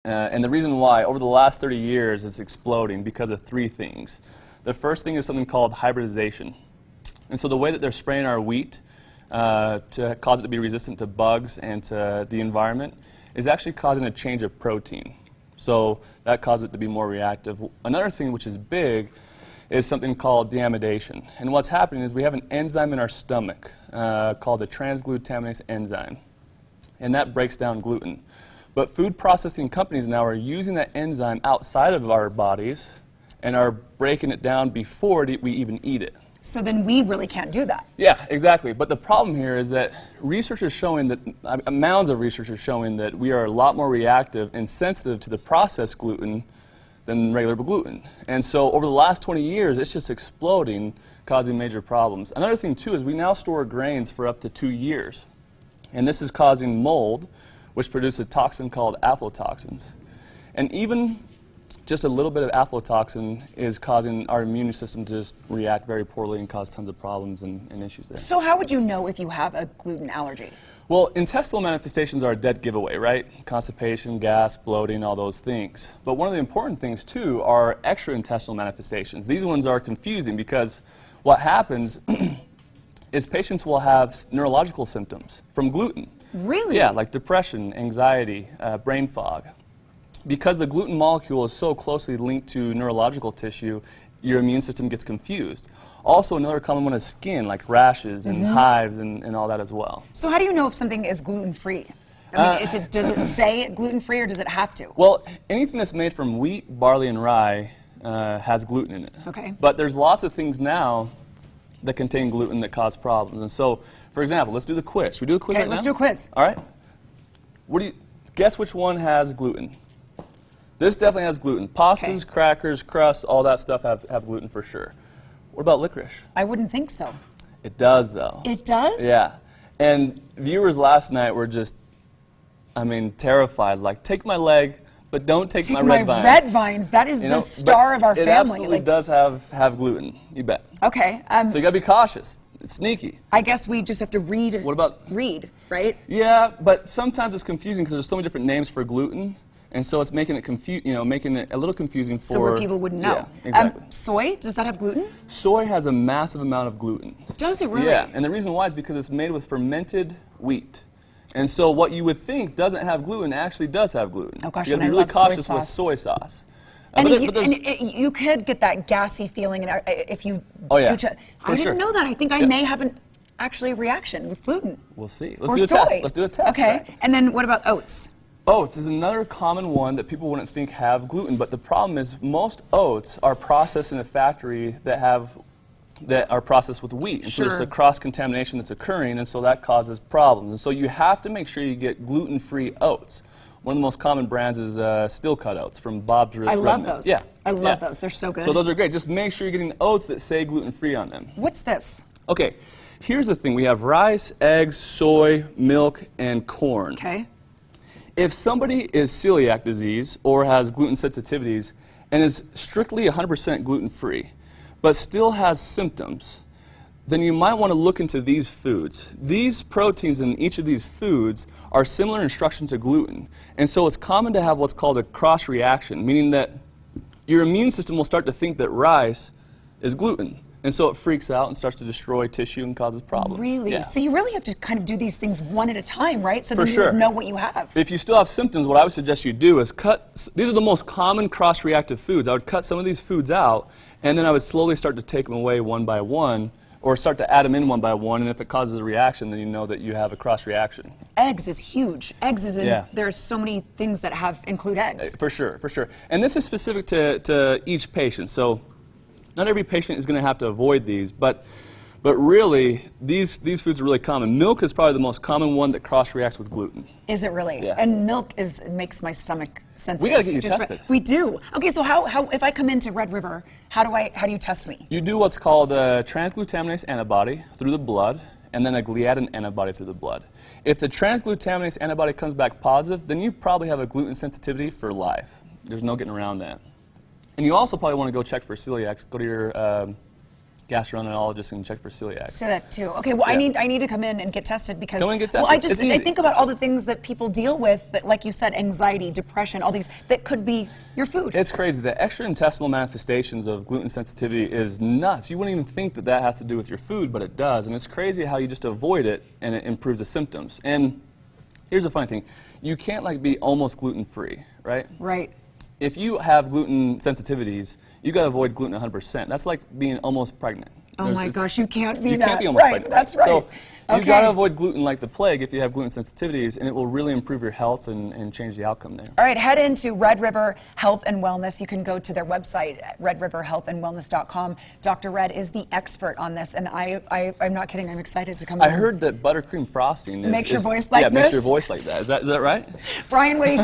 And the reason why, over the last 30 years, it's exploding because of three things. The first thing is something called hybridization. And so the way that they're spraying our wheat to cause it to be resistant to bugs and to the environment is actually causing a change of protein. So that causes it to be more reactive. Another thing which is big is something called deamidation. And what's happening is we have an enzyme in our stomach called the transglutaminase enzyme. And that breaks down gluten. But food processing companies now are using that enzyme outside of our bodies and are breaking it down before we even eat it. So then we really can't do that. Yeah, exactly. But the problem here is that research is showing that, mounds of research is showing that we are a lot more reactive and sensitive to the processed gluten than regular gluten. And so over the last 20 years, it's just exploding, causing major problems. Another thing, too, is we now store grains for up to 2 years. And this is causing mold, which produces a toxin called aflatoxins. And even just a little bit of aflatoxin is causing our immune system to just react very poorly and cause tons of problems and issues there. So how would you know if you have a gluten allergy? Well, intestinal manifestations are a dead giveaway, right? Constipation, gas, bloating, all those things. But one of the important things, too, are extraintestinal manifestations. These ones are confusing because what happens is patients will have neurological symptoms from gluten. Really? Yeah, like depression, anxiety, brain fog. Because the gluten molecule is so closely linked to neurological tissue, your immune system gets confused. Also, another common one is skin, like rashes and hives and all that as well. So how do you know if something is gluten-free? I mean, does it say gluten-free or does it have to? Well, anything that's made from wheat, barley, and rye has gluten in it. Okay. But there's lots of things now that contain gluten that cause problems. And so, for example, let's do the quiz. Should we do a quiz right now? Let's do a quiz. All right. Guess which one has gluten? This definitely has gluten. Pastas, crackers, crusts, all that stuff have gluten for sure. What about licorice? I wouldn't think so. It does, though. It does? Yeah. And viewers last night were just, terrified. Like, take my leg, but don't take my red vines. Red vines. That is the star of our family. It absolutely does have gluten. You bet. Okay. So you got to be cautious. It's sneaky. I guess we just have to read. What about? Read, right? Yeah, but sometimes it's confusing because there's so many different names for gluten. And so it's making it making it a little confusing for... So where people wouldn't know. Yeah, exactly. Soy, does that have gluten? Soy has a massive amount of gluten. Does it really? Yeah, and the reason why is because it's made with fermented wheat. And so what you would think doesn't have gluten actually does have gluten. Oh gosh, so you and got to be I really love cautious soy with sauce. soy sauce. You could get that gassy feeling if you Oh, yeah. I didn't know that. I think I may have an actually reaction with gluten. We'll see. Or Let's do a soy. test. Let's do a test. Okay, right? and then what about oats? Oats is another common one that people wouldn't think have gluten, but the problem is most oats are processed in a factory that are processed with wheat. And so there's a cross-contamination that's occurring, and so that causes problems. And so you have to make sure you get gluten-free oats. One of the most common brands is steel-cut oats from Bob's Red I love Mill. those. Yeah. I love those. They're so good. So those are great. Just make sure you're getting oats that say gluten-free on them. What's this? Okay, here's the thing. We have rice, eggs, soy, milk, and corn. Okay. If somebody is celiac disease or has gluten sensitivities and is strictly 100% gluten-free, but still has symptoms, then you might want to look into these foods. These proteins in each of these foods are similar in structure to gluten. And so it's common to have what's called a cross-reaction, meaning that your immune system will start to think that rice is gluten. And so it freaks out and starts to destroy tissue and causes problems. Really? Yeah. So you really have to kind of do these things one at a time, right? So For then you sure. would know what you have. If you still have symptoms, what I would suggest you do is these are the most common cross-reactive foods. I would cut some of these foods out, and then I would slowly start to take them away one by one, or start to add them in one by one, and if it causes a reaction, then you know that you have a cross-reaction. Eggs is huge. Eggs is there's so many things that include eggs. For sure, for sure. And this is specific to each patient. So not every patient is going to have to avoid these, but really, these foods are really common. Milk is probably the most common one that cross-reacts with gluten. Is it really? Yeah. And milk makes my stomach sensitive. We got to get you tested. We do. Okay, so how if I come into Red River, how do you test me? You do what's called a transglutaminase antibody through the blood, and then a gliadin antibody through the blood. If the transglutaminase antibody comes back positive, then you probably have a gluten sensitivity for life. There's no getting around that. And you also probably want to go check for celiacs. Go to your gastroenterologist and check for celiac. So that too. Okay, well, Yeah. I need to come in and get tested because Come and get well, tested. It's I easy. think about all the things that people deal with, that, like you said, anxiety, depression, all these that could be your food. It's crazy. The extraintestinal manifestations of gluten sensitivity is nuts. You wouldn't even think that that has to do with your food, but it does. And it's crazy how you just avoid it and it improves the symptoms. And here's the funny thing. You can't like be almost gluten-free, right? Right. If you have gluten sensitivities, you got to avoid gluten 100%. That's like being almost pregnant. Oh my gosh, you can't be you that. can't be almost Right, pregnant. that's right. So you Okay. got to avoid gluten like the plague if you have gluten sensitivities, and it will really improve your health and change the outcome there. All right, head into Red River Health and Wellness. You can go to their website at redriverhealthandwellness.com. Dr. Red is the expert on this, and I'm not kidding. I'm excited to come I in. heard that buttercream frosting Makes your voice like makes this? your voice like that. Is that right? Brian, what do you